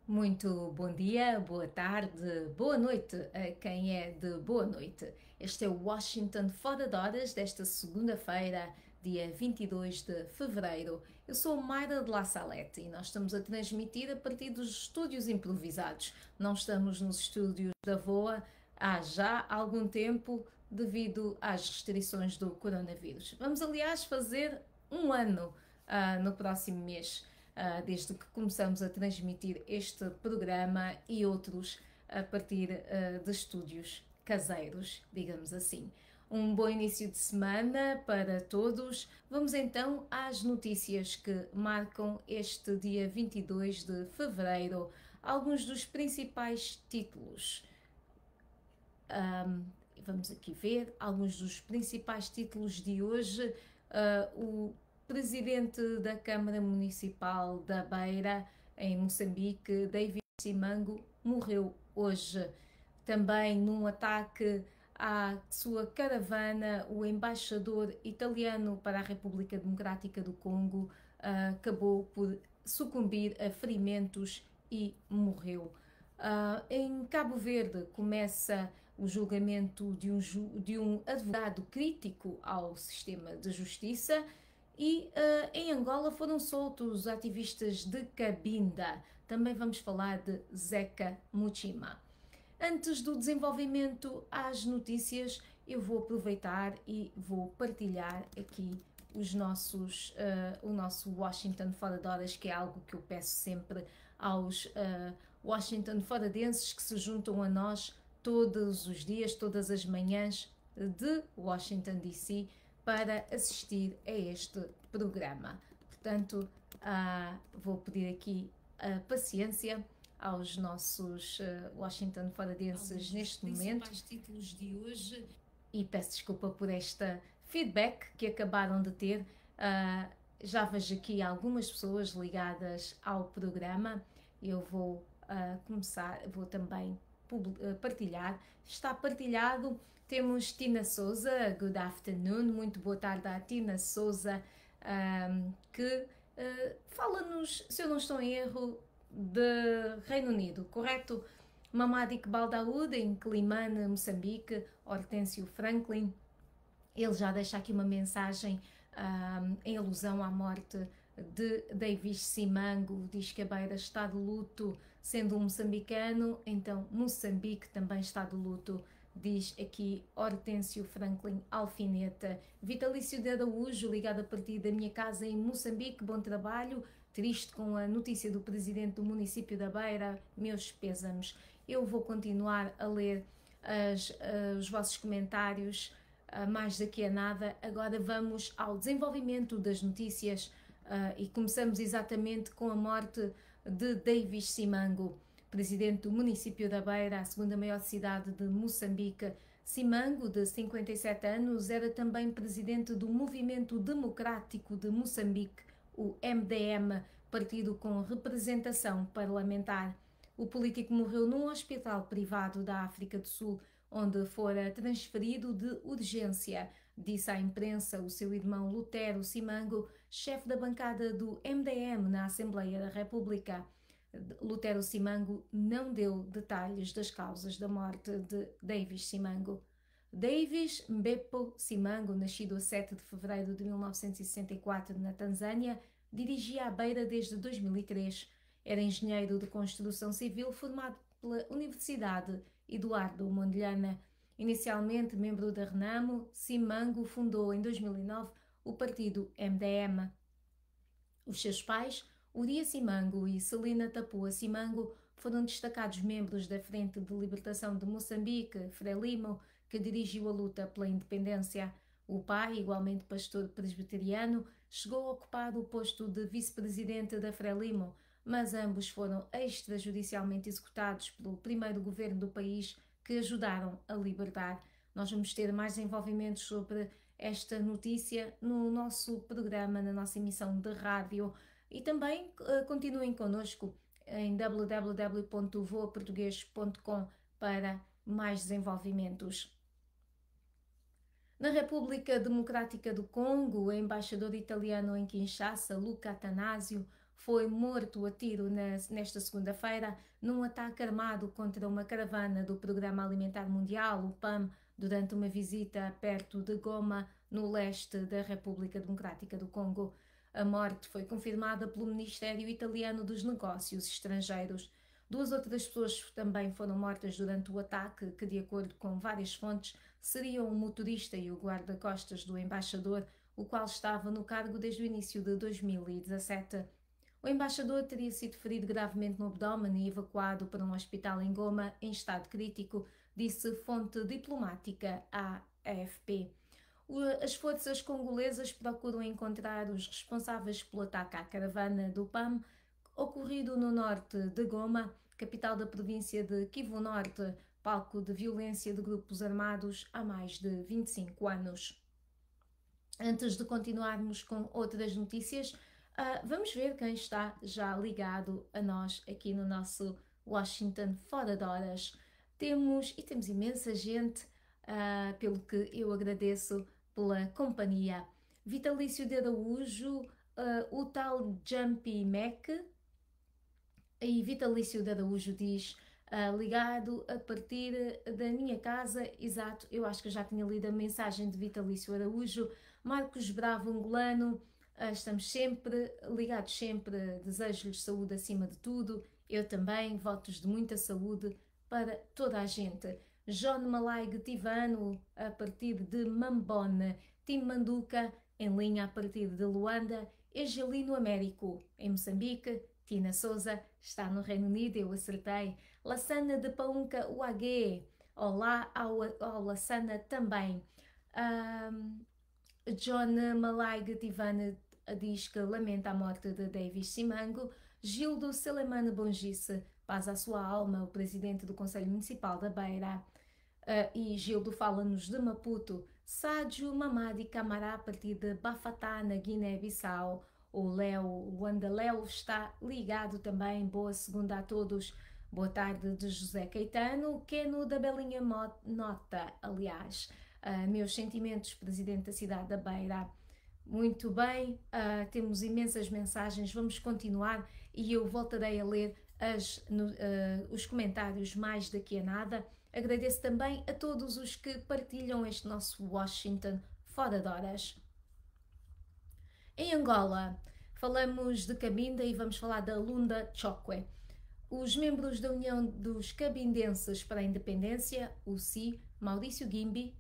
Muito bom dia, boa tarde, boa noite a quem é de boa noite. Este é o Washington Fora de Horas desta segunda-feira, dia 22 de fevereiro. Eu sou Mayra de La Salette e nós estamos a transmitir a partir dos estúdios improvisados. Não estamos nos estúdios da VOA há já algum tempo devido às restrições do coronavírus. Vamos, aliás, fazer um ano no próximo mês desde que começamos a transmitir este programa e outros a partir de estúdios caseiros, digamos assim. Um bom início de semana para todos. Vamos então às notícias que marcam este dia 22 de fevereiro. Alguns dos principais títulos. Vamos aqui ver alguns dos principais títulos de hoje. O presidente da Câmara Municipal da Beira, em Moçambique, David Simango, morreu hoje. Também num ataque à sua caravana, o embaixador italiano para a República Democrática do Congo acabou por sucumbir a ferimentos e morreu. Em Cabo Verde começa o julgamento de um advogado crítico ao sistema de justiça e em Angola foram soltos ativistas de Cabinda. Também vamos falar de Zeca Muchima. Antes do desenvolvimento às notícias, eu vou aproveitar e vou partilhar aqui o nosso Washington Fora de Horas, que é algo que eu peço sempre aos Washington foradenses que se juntam a nós todos os dias, todas as manhãs de Washington DC para assistir a este programa. Portanto, vou pedir aqui a paciência aos nossos Washington foradenses neste momento. Os títulos de hoje. E peço desculpa por esta feedback que acabaram de ter. Já vejo aqui algumas pessoas ligadas ao programa. Eu vou começar, vou também partilhar. Está partilhado. Temos Tina Souza, good afternoon, muito boa tarde à Tina Souza, que fala-nos, se eu não estou em erro, de Reino Unido, correto? Mamadik Baldaúd, em Climane, Moçambique, Hortêncio Franklin. Ele já deixa aqui uma mensagem em alusão à morte de Davis Simango. Diz que a Beira está de luto, sendo um moçambicano, então Moçambique também está de luto. Diz aqui Hortêncio Franklin Alfineta. Vitalício de Araújo, ligado a partir da minha casa em Moçambique, bom trabalho. Triste com a notícia do presidente do município da Beira, meus pêsames. Eu vou continuar a ler os vossos comentários mais daqui a nada. Agora vamos ao desenvolvimento das notícias e começamos exatamente com a morte de Davis Simango, presidente do município da Beira, a segunda maior cidade de Moçambique. Simango, de 57 anos, era também presidente do Movimento Democrático de Moçambique, o MDM, partido com representação parlamentar. O político morreu num hospital privado da África do Sul, onde fora transferido de urgência, disse à imprensa o seu irmão Lutero Simango, chefe da bancada do MDM na Assembleia da República. Lutero Simango não deu detalhes das causas da morte de Davis Simango. Davis Mbepo Simango, nascido a 7 de fevereiro de 1964 na Tanzânia, dirigia a Beira desde 2003. Era engenheiro de construção civil formado pela Universidade Eduardo Mondlane. Inicialmente membro da Renamo, Simango fundou em 2009 o partido MDM. Os seus pais, Uria Simango e Celina Tapua Simango, foram destacados membros da Frente de Libertação de Moçambique, Frelimo, que dirigiu a luta pela independência. O pai, igualmente pastor presbiteriano, chegou a ocupar o posto de vice-presidente da Frelimo, mas ambos foram extrajudicialmente executados pelo primeiro governo do país, que ajudaram a libertar. Nós vamos ter mais desenvolvimentos sobre esta notícia no nosso programa, na nossa emissão de rádio. E também continuem connosco em www.voaportugues.com para mais desenvolvimentos. Na República Democrática do Congo, o embaixador italiano em Kinshasa, Luca Atanasio, foi morto a tiro nesta segunda-feira num ataque armado contra uma caravana do Programa Alimentar Mundial, o PAM, durante uma visita perto de Goma, no leste da República Democrática do Congo. A morte foi confirmada pelo Ministério Italiano dos Negócios Estrangeiros. 2 outras pessoas também foram mortas durante o ataque, que, de acordo com várias fontes, seriam o motorista e o guarda-costas do embaixador, o qual estava no cargo desde o início de 2017. O embaixador teria sido ferido gravemente no abdômen e evacuado para um hospital em Goma em estado crítico, disse fonte diplomática à AFP. As forças congolesas procuram encontrar os responsáveis pelo ataque à caravana do PAM, ocorrido no norte de Goma, capital da província de Kivu Norte, palco de violência de grupos armados há mais de 25 anos. Antes de continuarmos com outras notícias, vamos ver quem está já ligado a nós aqui no nosso Washington Fora de Horas. Temos imensa gente, pelo que eu agradeço pela companhia. Vitalício de Araújo, o tal Jumpy Mac, e Vitalício de Araújo diz: ligado a partir da minha casa. Exato, eu acho que já tinha lido a mensagem de Vitalício Araújo. Marcos Bravo Angolano, estamos sempre ligados, sempre, desejo-lhes saúde acima de tudo. Eu também, votos de muita saúde para toda a gente. John Malaig Tivano, a partir de Mambone. Tim Manduca, em linha a partir de Luanda. Egelino Américo, em Moçambique. Tina Souza está no Reino Unido, eu acertei. Lassana de Paunca UAG, olá ao Lassana também. John Malaig Tivane diz que lamenta a morte de Davis Simango. Gildo Selemane Bongice, paz à sua alma, o presidente do Conselho Municipal da Beira. E Gildo fala-nos de Maputo. Sádio Mamadi Camará, a partir de Bafatá, na Guiné-Bissau. O Léo está ligado também. Boa segunda a todos. Boa tarde de José Caetano. Keno da Belinha Nota, aliás. Meus sentimentos, presidente da cidade da Beira. Muito bem, temos imensas mensagens. Vamos continuar e eu voltarei a ler os comentários mais daqui a nada. Agradeço também a todos os que partilham este nosso Washington Fora de Horas. Em Angola, falamos de Cabinda e vamos falar da Lunda Chokwe. Os membros da União dos Cabindenses para a Independência, o CI, Maurício Guimbi,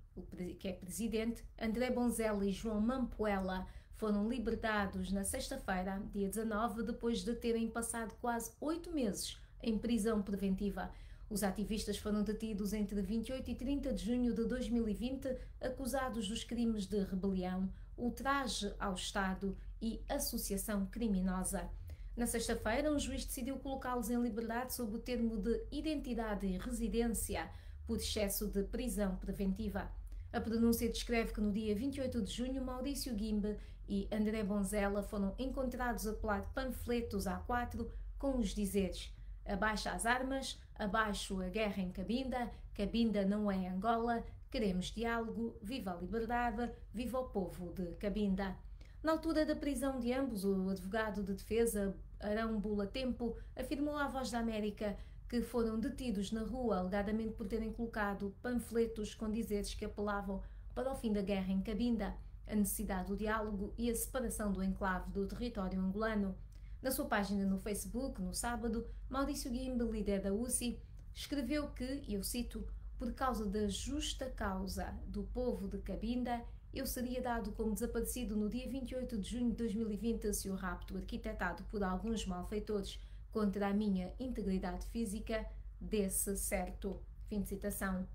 que é presidente, André Bonzela e João Mampuela, foram libertados na sexta-feira, dia 19, depois de terem passado quase 8 meses em prisão preventiva. Os ativistas foram detidos entre 28 e 30 de junho de 2020, acusados dos crimes de rebelião, ultraje ao Estado e associação criminosa. Na sexta-feira, um juiz decidiu colocá-los em liberdade sob o termo de identidade e residência por excesso de prisão preventiva. A pronúncia descreve que no dia 28 de junho, Maurício Guimbe e André Bonzela foram encontrados a colar panfletos A4 com os dizeres: abaixo as armas, abaixo a guerra em Cabinda, Cabinda não é Angola, queremos diálogo, viva a liberdade, viva o povo de Cabinda. Na altura da prisão de ambos, o advogado de defesa, Arão Bula Tempo, afirmou à Voz da América que foram detidos na rua, alegadamente por terem colocado panfletos com dizeres que apelavam para o fim da guerra em Cabinda, a necessidade do diálogo e a separação do enclave do território angolano. Na sua página no Facebook, no sábado, Maurício Guimbe, líder da UCI, escreveu que, e eu cito, por causa da justa causa do povo de Cabinda, eu seria dado como desaparecido no dia 28 de junho de 2020 se o rapto arquitetado por alguns malfeitores contra a minha integridade física desse certo. Fim de citação.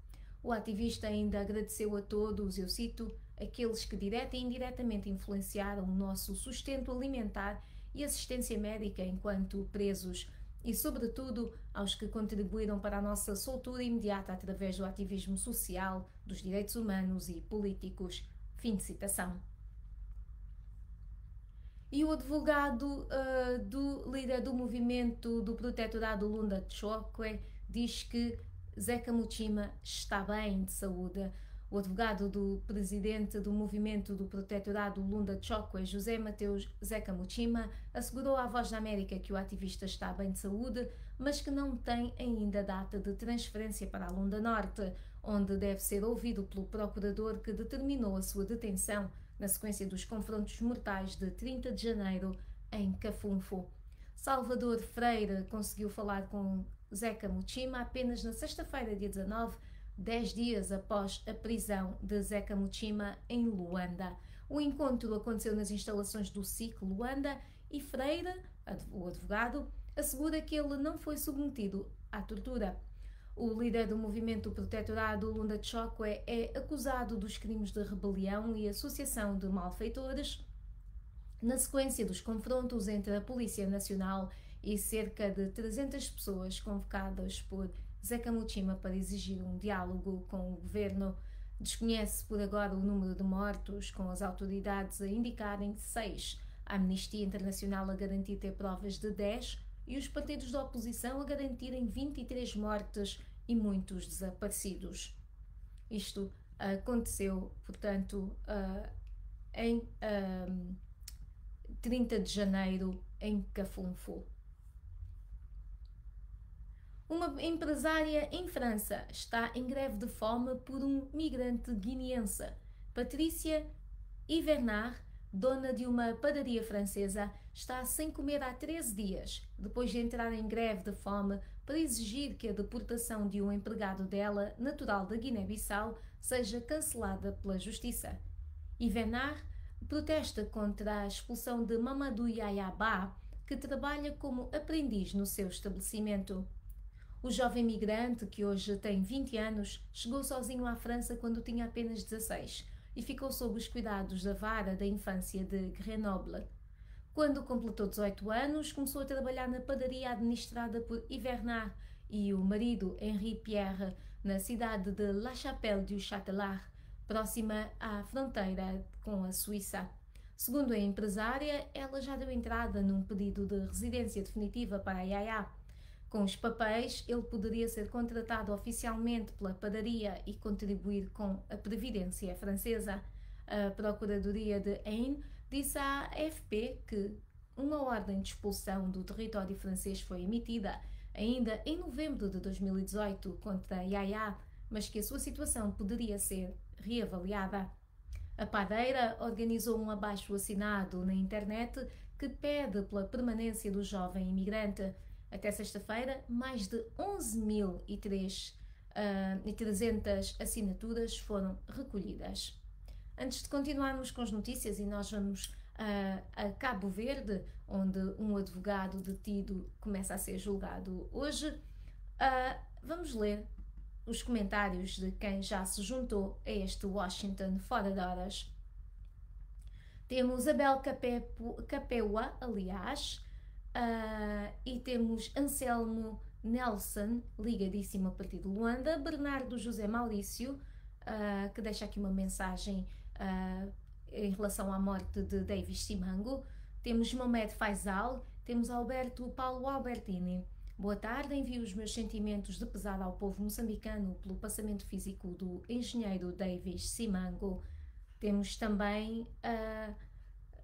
O ativista ainda agradeceu a todos, eu cito, aqueles que direta e indiretamente influenciaram o nosso sustento alimentar e assistência médica enquanto presos e, sobretudo, aos que contribuíram para a nossa soltura imediata através do ativismo social, dos direitos humanos e políticos. Fim de citação. E o advogado do líder do movimento do protetorado Lunda Chokwe diz que Zeca Muchima está bem de saúde. O advogado do presidente do movimento do protetorado Lunda Chokwe, José Mateus Zeca Muchima, assegurou à Voz da América que o ativista está bem de saúde, mas que não tem ainda data de transferência para a Lunda Norte, onde deve ser ouvido pelo procurador que determinou a sua detenção na sequência dos confrontos mortais de 30 de janeiro em Cafunfo. Salvador Freire conseguiu falar com Zeca Muchima apenas na sexta-feira, dia 19, 10 dias após a prisão de Zeca Muchima em Luanda. O encontro aconteceu nas instalações do SIC Luanda e Freire, o advogado, assegura que ele não foi submetido à tortura. O líder do movimento protetorado Lunda Chokwe é acusado dos crimes de rebelião e associação de malfeitores na sequência dos confrontos entre a Polícia Nacional e cerca de 300 pessoas convocadas por Zeca Muchima para exigir um diálogo com o governo. Desconhece por agora o número de mortos, com as autoridades a indicarem 6, a Amnistia Internacional a garantir ter provas de 10 e os partidos da oposição a garantirem 23 mortes e muitos desaparecidos. Isto aconteceu, portanto, em 30 de janeiro em Cafunfo. Uma empresária em França está em greve de fome por um migrante guineense. Patrícia Ivernard, dona de uma padaria francesa, está sem comer há 13 dias, depois de entrar em greve de fome para exigir que a deportação de um empregado dela, natural da Guiné-Bissau, seja cancelada pela Justiça. Ivernard protesta contra a expulsão de Mamadou Yaya Ba, que trabalha como aprendiz no seu estabelecimento. O jovem migrante, que hoje tem 20 anos, chegou sozinho à França quando tinha apenas 16 e ficou sob os cuidados da vara da infância de Grenoble. Quando completou 18 anos, começou a trabalhar na padaria administrada por Ivernard e o marido Henri Pierre, na cidade de La Chapelle-du-Châtelard, próxima à fronteira com a Suíça. Segundo a empresária, ela já deu entrada num pedido de residência definitiva para a Yaya. Com os papéis, ele poderia ser contratado oficialmente pela padaria e contribuir com a Previdência francesa. A Procuradoria de Ain disse à AFP que uma ordem de expulsão do território francês foi emitida ainda em novembro de 2018 contra Yaya, mas que a sua situação poderia ser reavaliada. A padeira organizou um abaixo-assinado na internet que pede pela permanência do jovem imigrante. Até sexta-feira, mais de 11.300 assinaturas foram recolhidas. Antes de continuarmos com as notícias, e nós vamos a Cabo Verde, onde um advogado detido começa a ser julgado hoje, vamos ler os comentários de quem já se juntou a este Washington fora de horas. Temos Abel Capeua, aliás, e temos Anselmo Nelson, ligadíssimo a partir de Luanda, Bernardo José Maurício, que deixa aqui uma mensagem em relação à morte de Davis Simango. Temos Mohamed Faisal, temos Alberto Paulo Albertini. Boa tarde, envio os meus sentimentos de pesar ao povo moçambicano pelo passamento físico do engenheiro Davis Simango. Temos também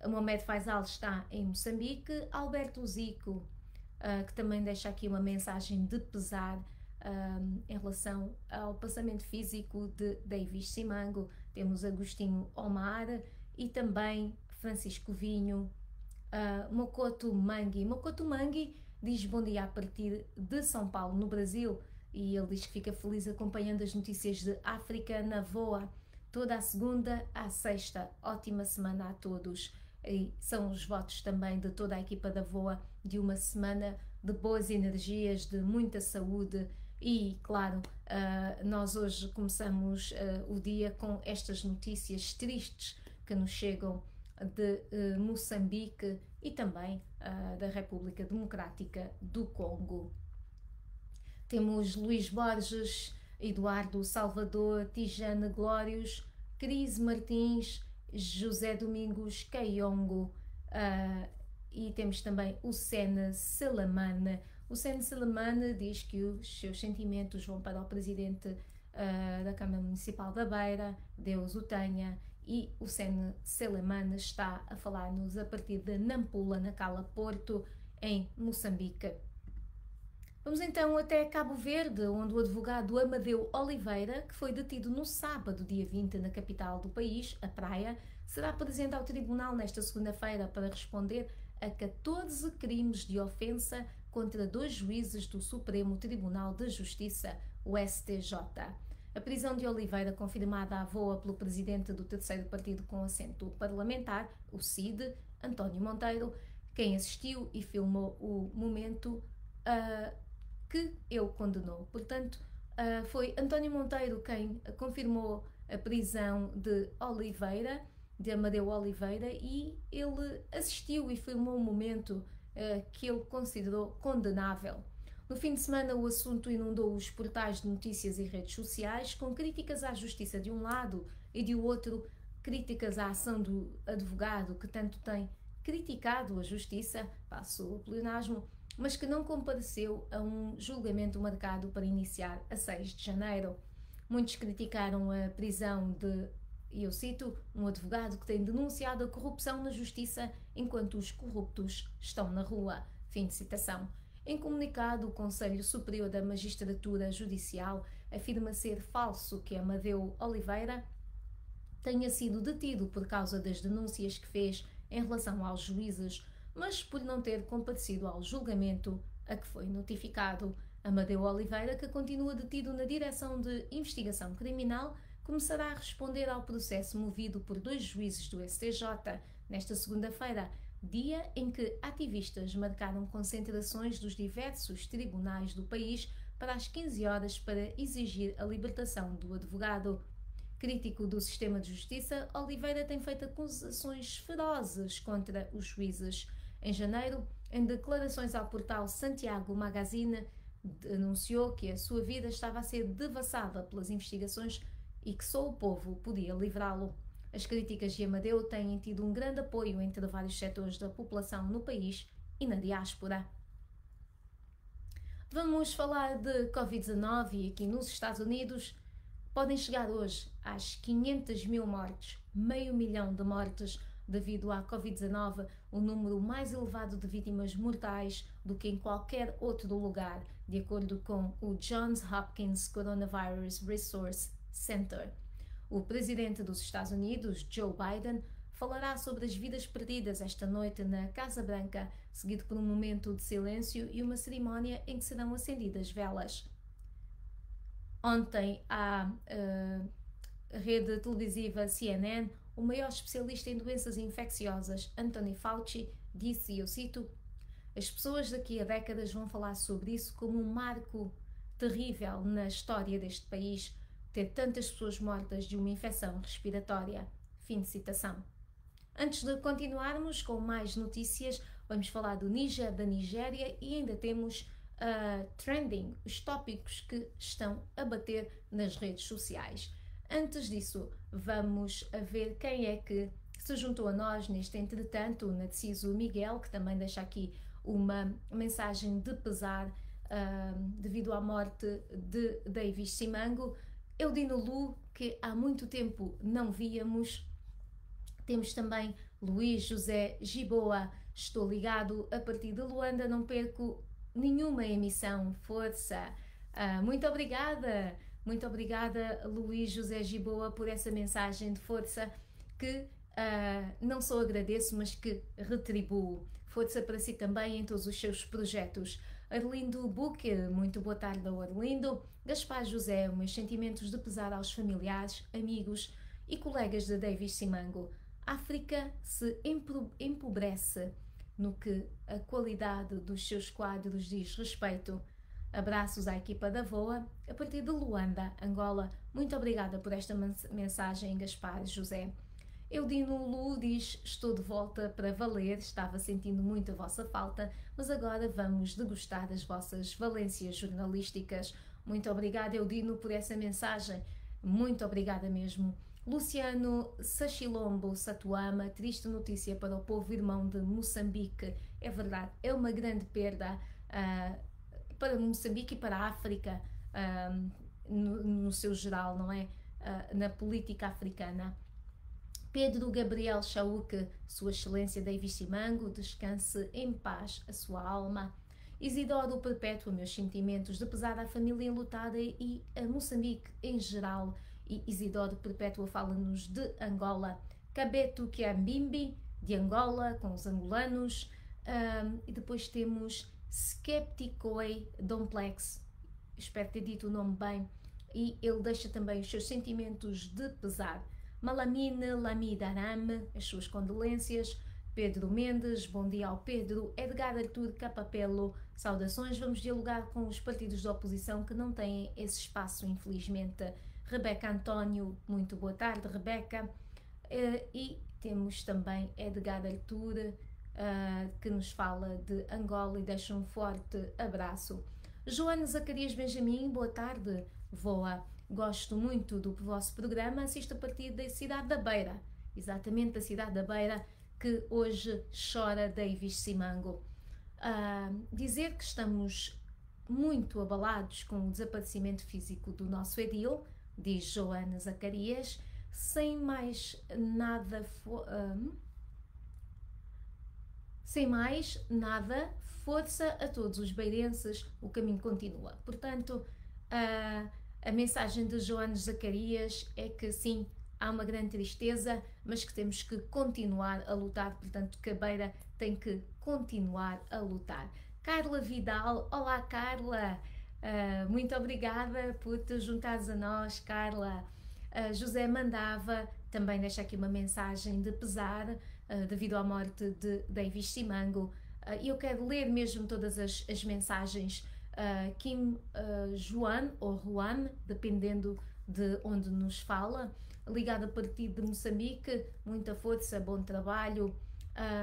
Mohamed Faisal, está em Moçambique. Alberto Zico, que também deixa aqui uma mensagem de pesar em relação ao passamento físico de Davis Simango. Temos Agostinho Omar e também Francisco Vinho. Mokoto Mangi. Mokoto Mangi diz bom dia a partir de São Paulo, no Brasil, e ele diz que fica feliz acompanhando as notícias de África na VOA, toda a segunda à sexta. Ótima semana a todos. E são os votos também de toda a equipa da VOA de uma semana de boas energias, de muita saúde e, claro, nós hoje começamos o dia com estas notícias tristes que nos chegam de Moçambique e também da República Democrática do Congo. Temos Luís Borges, Eduardo Salvador, Tijane Glórios, Cris Martins, José Domingos Caiongo e temos também o Sene Selamane. O Sene Selamane diz que os seus sentimentos vão para o presidente da Câmara Municipal da Beira, Deus o tenha, e o Sen Seleman está a falar-nos a partir de Nampula, na Cala Porto, em Moçambique. Vamos então até Cabo Verde, onde o advogado Amadeu Oliveira, que foi detido no sábado, dia 20, na capital do país, a Praia, será presente ao tribunal nesta segunda-feira para responder a 14 crimes de ofensa contra 2 juízes do Supremo Tribunal de Justiça, o STJ. A prisão de Oliveira, confirmada à voa pelo presidente do terceiro partido com assento parlamentar, o CID, António Monteiro, quem assistiu e filmou o momento que ele condenou. Portanto, foi António Monteiro quem confirmou a prisão de Oliveira, de Amadeu Oliveira, e ele assistiu e filmou um momento que ele considerou condenável. No fim de semana, o assunto inundou os portais de notícias e redes sociais, com críticas à justiça de um lado e de outro, críticas à ação do advogado que tanto tem criticado a justiça, passo o pleonasmo, mas que não compareceu a um julgamento marcado para iniciar a 6 de janeiro. Muitos criticaram a prisão de, e eu cito, um advogado que tem denunciado a corrupção na justiça enquanto os corruptos estão na rua. Fim de citação. Em comunicado, o Conselho Superior da Magistratura Judicial afirma ser falso que Amadeu Oliveira tenha sido detido por causa das denúncias que fez em relação aos juízes, mas por não ter comparecido ao julgamento a que foi notificado. Amadeu Oliveira, que continua detido na Direção de Investigação Criminal, começará a responder ao processo movido por 2 juízes do STJ nesta segunda-feira, dia em que ativistas marcaram concentrações dos diversos tribunais do país para as 15 horas para exigir a libertação do advogado. Crítico do sistema de justiça, Oliveira tem feito acusações ferozes contra os juízes. Em janeiro, em declarações ao portal Santiago Magazine, denunciou que a sua vida estava a ser devassada pelas investigações e que só o povo podia livrá-lo. As críticas de Amadeu têm tido um grande apoio entre vários setores da população no país e na diáspora. Vamos falar de Covid-19 e aqui nos Estados Unidos podem chegar hoje às 500 mil mortes, meio milhão de mortes devido à Covid-19, o número mais elevado de vítimas mortais do que em qualquer outro lugar, de acordo com o Johns Hopkins Coronavirus Resource Center. O presidente dos Estados Unidos, Joe Biden, falará sobre as vidas perdidas esta noite na Casa Branca, seguido por um momento de silêncio e uma cerimónia em que serão acendidas velas. Ontem, a rede televisiva CNN, o maior especialista em doenças infecciosas, Anthony Fauci, disse, e eu cito, as pessoas daqui a décadas vão falar sobre isso como um marco terrível na história deste país, ter tantas pessoas mortas de uma infecção respiratória. Fim de citação. Antes de continuarmos com mais notícias, vamos falar do Níger, da Nigéria, e ainda temos trending, os tópicos que estão a bater nas redes sociais. Antes disso, vamos a ver quem é que se juntou a nós neste entretanto. O Narciso Miguel, que também deixa aqui uma mensagem de pesar devido à morte de Davis Simango. Eudino Lu, que há muito tempo não víamos. Temos também Luís José Giboa, estou ligado a partir de Luanda, não perco nenhuma emissão, força. Muito obrigada Luís José Giboa por essa mensagem de força que não só agradeço, mas que retribuo. Força para si também em todos os seus projetos. Arlindo Buque, muito boa tarde ao Arlindo. Gaspar José, meus sentimentos de pesar aos familiares, amigos e colegas de Davis Simango. A África se empobrece no que a qualidade dos seus quadros diz respeito. Abraços à equipa da VOA, a partir de Luanda, Angola. Muito obrigada por esta mensagem, Gaspar José. Eudino Lu diz, estou de volta para valer, estava sentindo muito a vossa falta, mas agora vamos degustar das vossas valências jornalísticas. Muito obrigada, Eudino, por essa mensagem. Muito obrigada mesmo. Luciano Sachilombo Satuama, triste notícia para o povo irmão de Moçambique. É verdade, é uma grande perda para Moçambique e para a África. no seu geral, não é? Na política africana. Pedro Gabriel Chauque, Sua Excelência David Simango, descanse em paz a sua alma. Isidoro Perpétua, meus sentimentos de pesar à família enlutada e a Moçambique em geral. E Isidoro Perpétua fala-nos de Angola. Cabeto Kiambimbi, de Angola, com os angolanos. E depois temos Skepticoi Domplex, espero ter dito o nome bem, e ele deixa também os seus sentimentos de pesar. Malamine Lamidaram, as suas condolências. Pedro Mendes, bom dia ao Pedro. Edgar Artur Capapelo, saudações. Vamos dialogar com os partidos da oposição que não têm esse espaço, infelizmente. Rebeca António, muito boa tarde, Rebeca. E temos também Edgar Artur, que nos fala de Angola e deixa um forte abraço. Joana Zacarias Benjamin, boa tarde, voa. Gosto muito do vosso programa, assisto a partir da cidade da Beira, exatamente da cidade da Beira, que hoje chora Davis Simango. Dizer que estamos muito abalados com o desaparecimento físico do nosso edil, diz Joana Zacarias, sem mais nada, força a todos os beirenses, o caminho continua. Portanto, a mensagem de Joana Zacarias é que sim, há uma grande tristeza, mas que temos que continuar a lutar, portanto que a Beira tem que continuar a lutar. Carla Vidal, olá Carla, muito obrigada por te juntares a nós, Carla. José Mandava também deixa aqui uma mensagem de pesar devido à morte de Davis Simango. Eu quero ler mesmo todas as mensagens. Kim Juan ou Juan, dependendo de onde nos fala, ligado a partir de Moçambique, muita força, bom trabalho.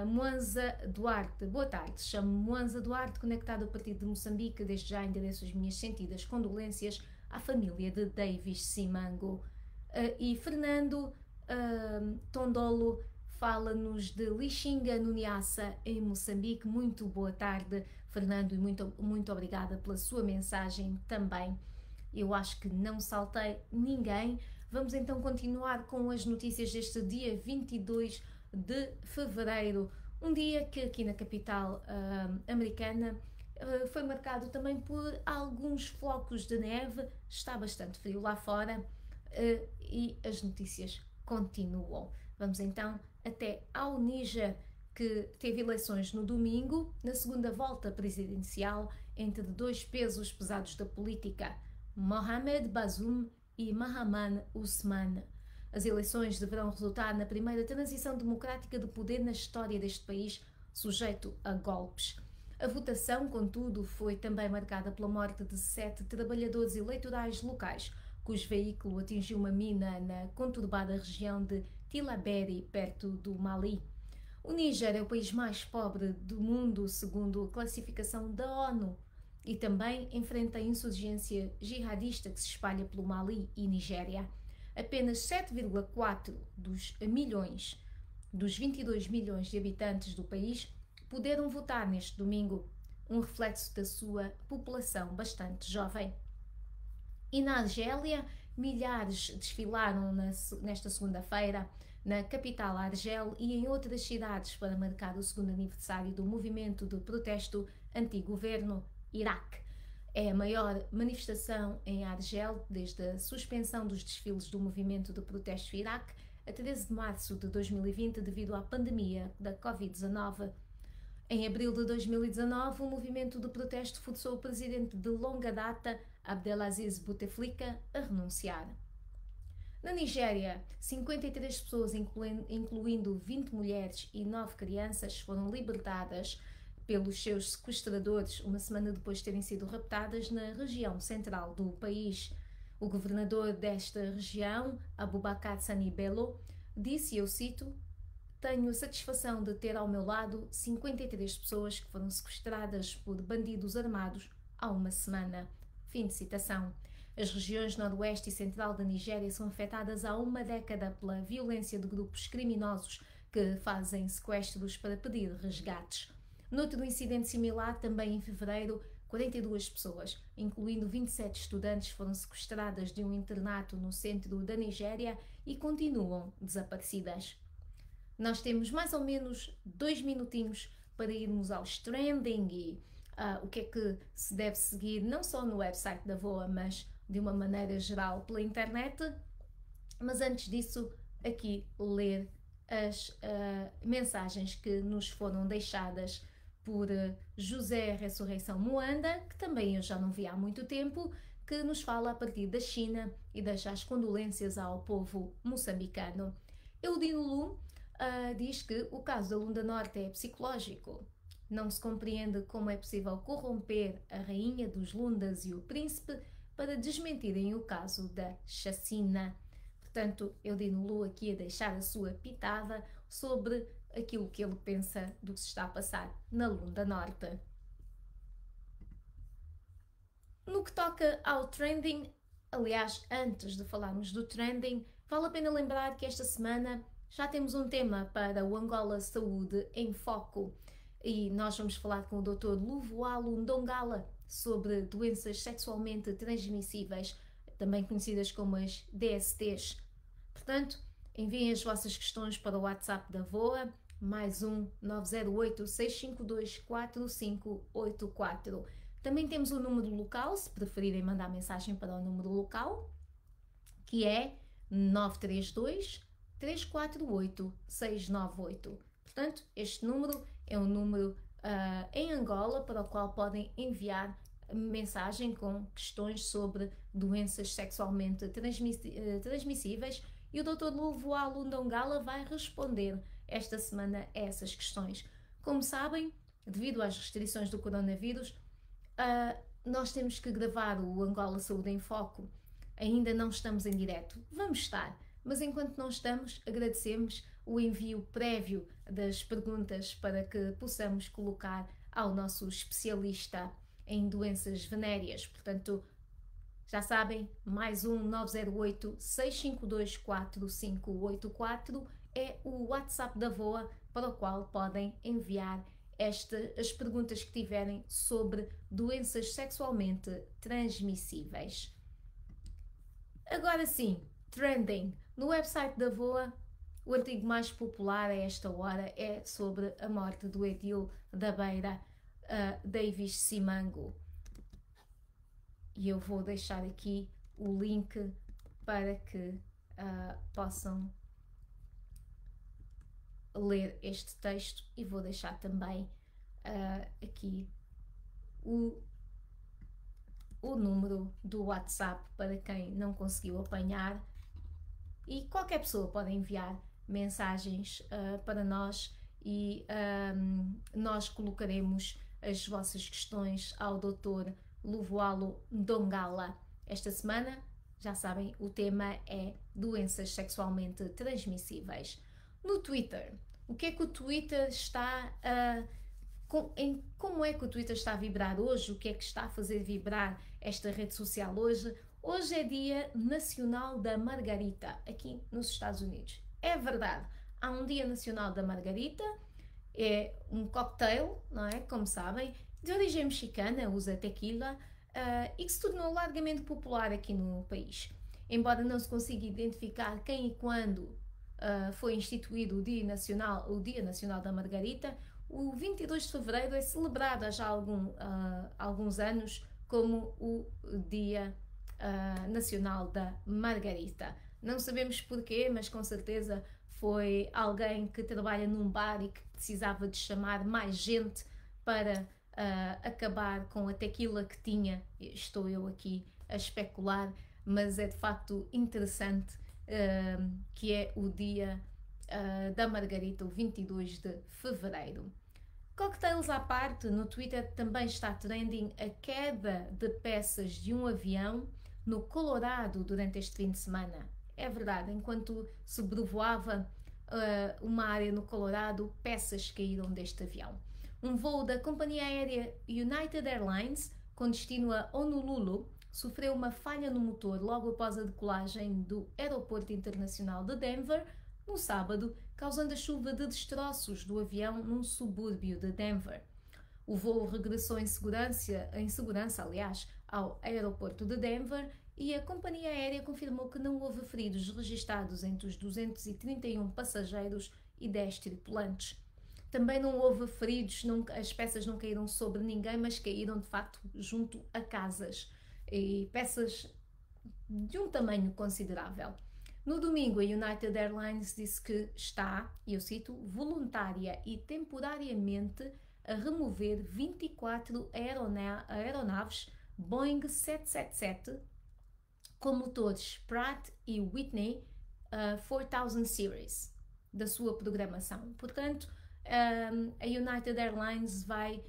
Moanza Duarte, boa tarde, chamo-me Moanza Duarte, conectado a partir de Moçambique, desde já endereço as minhas sentidas condolências à família de Davis Simango. E Fernando Tondolo fala-nos de Lixinga, no Niassa, em Moçambique. Muito boa tarde, Fernando, e muito obrigada pela sua mensagem também. Eu acho que não saltei ninguém. Vamos então continuar com as notícias deste dia 22 de fevereiro, um dia que aqui na capital americana foi marcado também por alguns flocos de neve. Está bastante frio lá fora e as notícias continuam. Vamos então até ao Níger, que teve eleições no domingo, na segunda volta presidencial, entre dois pesos pesados da política, Mohamed Bazoum e Mahaman Usman. As eleições deverão resultar na primeira transição democrática de poder na história deste país, sujeito a golpes. A votação, contudo, foi também marcada pela morte de 7 trabalhadores eleitorais locais, cujo veículo atingiu uma mina na conturbada região de Tillabéri, perto do Mali. O Níger é o país mais pobre do mundo, segundo a classificação da ONU, e também enfrenta a insurgência jihadista que se espalha pelo Mali e Nigéria. Apenas 7,4 dos 22 milhões de habitantes do país puderam votar neste domingo, um reflexo da sua população bastante jovem. E na Argélia, milhares desfilaram nesta segunda-feira na capital Argel e em outras cidades para marcar o segundo aniversário do movimento de protesto anti-governo Iraque. É a maior manifestação em Argel desde a suspensão dos desfiles do movimento de protesto Iraque a 13 de março de 2020 devido à pandemia da Covid-19. Em abril de 2019, o movimento de protesto forçou o presidente de longa data, Abdelaziz Bouteflika, a renunciar. Na Nigéria, 53 pessoas, incluindo 20 mulheres e 9 crianças, foram libertadas pelos seus sequestradores uma semana depois de terem sido raptadas na região central do país. O governador desta região, Abubakar Sani Bello, disse, eu cito, tenho a satisfação de ter ao meu lado 53 pessoas que foram sequestradas por bandidos armados há uma semana. Fim de citação. As regiões noroeste e central da Nigéria são afetadas há uma década pela violência de grupos criminosos que fazem sequestros para pedir resgates. Noutro incidente similar, também em fevereiro, 42 pessoas, incluindo 27 estudantes, foram sequestradas de um internato no centro da Nigéria e continuam desaparecidas. Nós temos mais ou menos 2 minutinhos para irmos aos trending e o que é que se deve seguir, não só no website da VOA, mas de uma maneira geral pela internet. Mas antes disso, aqui ler as mensagens que nos foram deixadas por José Ressurreição Moanda, que também eu já não vi há muito tempo, que nos fala a partir da China e deixa as condolências ao povo moçambicano. Eudino Lu diz que o caso da Lunda Norte é psicológico. Não se compreende como é possível corromper a rainha dos Lundas e o príncipe para desmentirem o caso da chacina. Portanto, Eudino Lu aqui a deixar a sua pitada sobre aquilo que ele pensa do que se está a passar na Lunda Norte. No que toca ao trending, aliás, antes de falarmos do trending, vale a pena lembrar que esta semana já temos um tema para o Angola Saúde em Foco e nós vamos falar com o Dr. Luvoalo Ndongala sobre doenças sexualmente transmissíveis, também conhecidas como as DSTs. Portanto, enviem as vossas questões para o WhatsApp da VOA, mais 908-652-4584. Também temos o número local, se preferirem mandar mensagem para o número local, que é 932-348-698. Portanto, este número é um número em Angola para o qual podem enviar mensagem com questões sobre doenças sexualmente transmissíveis e o Dr. Luvoalo Ndongala vai responder esta semana a essas questões. Como sabem, devido às restrições do coronavírus, nós temos que gravar o Angola Saúde em Foco. Ainda não estamos em direto. Vamos estar, mas enquanto não estamos, agradecemos o envio prévio das perguntas para que possamos colocar ao nosso especialista em doenças venéreas. Portanto, já sabem, mais 908-652-4584 é o WhatsApp da VOA para o qual podem enviar as perguntas que tiverem sobre doenças sexualmente transmissíveis. Agora sim, trending. No website da VOA, o artigo mais popular a esta hora é sobre a morte do edil da Beira, Davis Simango. E eu vou deixar aqui o link para que possam ler este texto e vou deixar também aqui o número do WhatsApp para quem não conseguiu apanhar, e qualquer pessoa pode enviar mensagens para nós e nós colocaremos as vossas questões ao Dr. Luvoalo Ndongala. Esta semana, já sabem, o tema é doenças sexualmente transmissíveis. No Twitter, o que é que o Twitter está como é que o Twitter está a vibrar hoje? O que é que está a fazer vibrar esta rede social hoje? Hoje é Dia Nacional da Margarita, aqui nos Estados Unidos. É verdade, há um Dia Nacional da Margarita, é um cocktail, não é? Como sabem, de origem mexicana, usa tequila e que se tornou largamente popular aqui no país. Embora não se consiga identificar quem e quando foi instituído o Dia Nacional da Margarita, o 22 de fevereiro é celebrado há já alguns anos como o Dia Nacional da Margarita. Não sabemos porquê, mas com certeza foi alguém que trabalha num bar e que precisava de chamar mais gente para acabar com a tequila que tinha. Estou eu aqui a especular, mas é de facto interessante que é o Dia da Margarita, o 22 de fevereiro. Cocktails à parte, no Twitter também está trending a queda de peças de um avião no Colorado durante este fim de semana. É verdade, enquanto sobrevoava uma área no Colorado, peças caíram deste avião. Um voo da companhia aérea United Airlines, com destino a Honolulu, sofreu uma falha no motor logo após a decolagem do Aeroporto Internacional de Denver, no sábado, causando a chuva de destroços do avião num subúrbio de Denver. O voo regressou em segurança, aliás, ao aeroporto de Denver e a companhia aérea confirmou que não houve feridos registados entre os 231 passageiros e 10 tripulantes. Também não houve feridos, as peças não caíram sobre ninguém, mas caíram de facto junto a casas e peças de um tamanho considerável. No domingo, a United Airlines disse que está, e eu cito, voluntária e temporariamente a remover 24 aeronaves Boeing 777 com motores Pratt e Whitney 4000 Series da sua programação. Portanto, a United Airlines vai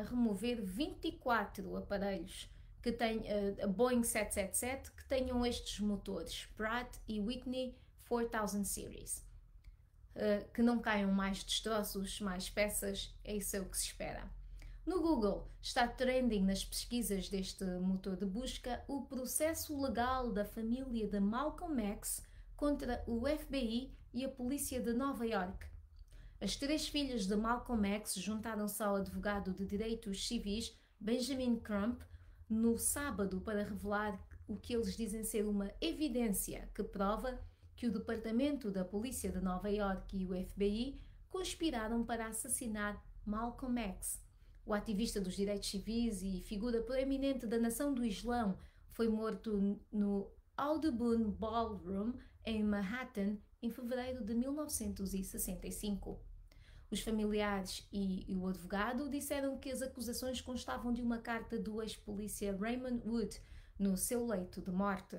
remover 24 aparelhos que tem a Boeing 777 que tenham estes motores Pratt e Whitney 4000 Series. Que não caiam mais destroços, mais peças, é isso o que se espera. No Google está trending nas pesquisas deste motor de busca o processo legal da família de Malcolm X contra o FBI e a polícia de Nova York. As 3 filhas de Malcolm X juntaram-se ao advogado de direitos civis Benjamin Crump no sábado para revelar o que eles dizem ser uma evidência que prova que o Departamento da Polícia de Nova York e o FBI conspiraram para assassinar Malcolm X. O ativista dos direitos civis e figura proeminente da nação do Islão foi morto no Audubon Ballroom, em Manhattan, em fevereiro de 1965. Os familiares e o advogado disseram que as acusações constavam de uma carta do ex-polícia Raymond Wood no seu leito de morte.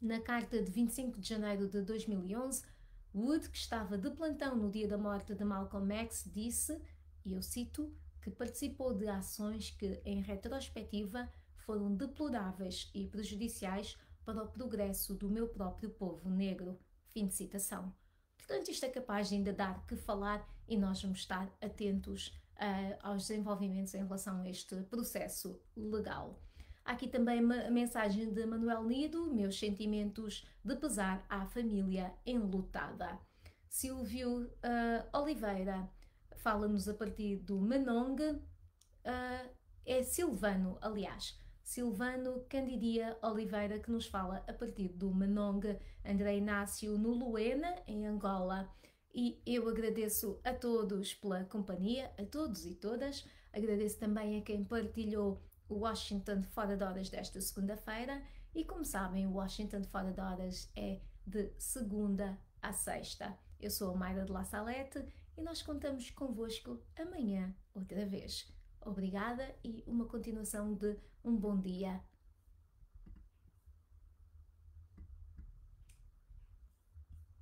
Na carta de 25 de janeiro de 2011, Wood, que estava de plantão no dia da morte de Malcolm X, disse, e eu cito, que participou de ações que, em retrospectiva, foram deploráveis e prejudiciais para o progresso do meu próprio povo negro. Fim de citação. Portanto, isto é capaz de ainda dar que falar e nós vamos estar atentos aos desenvolvimentos em relação a este processo legal. Há aqui também a mensagem de Manuel Nido, meus sentimentos de pesar à família enlutada. Silvio Oliveira fala-nos a partir do Manong, é Silvano, aliás, Silvano Candidia Oliveira, que nos fala a partir do Manong. André Inácio no Luena, em Angola. E eu agradeço a todos pela companhia, a todos e todas. Agradeço também a quem partilhou o Washington Fora de Horas desta segunda-feira. E como sabem, o Washington Fora de Horas é de segunda a sexta. Eu sou a Mayra de La Salette e nós contamos convosco amanhã outra vez. Obrigada e uma continuação de um bom dia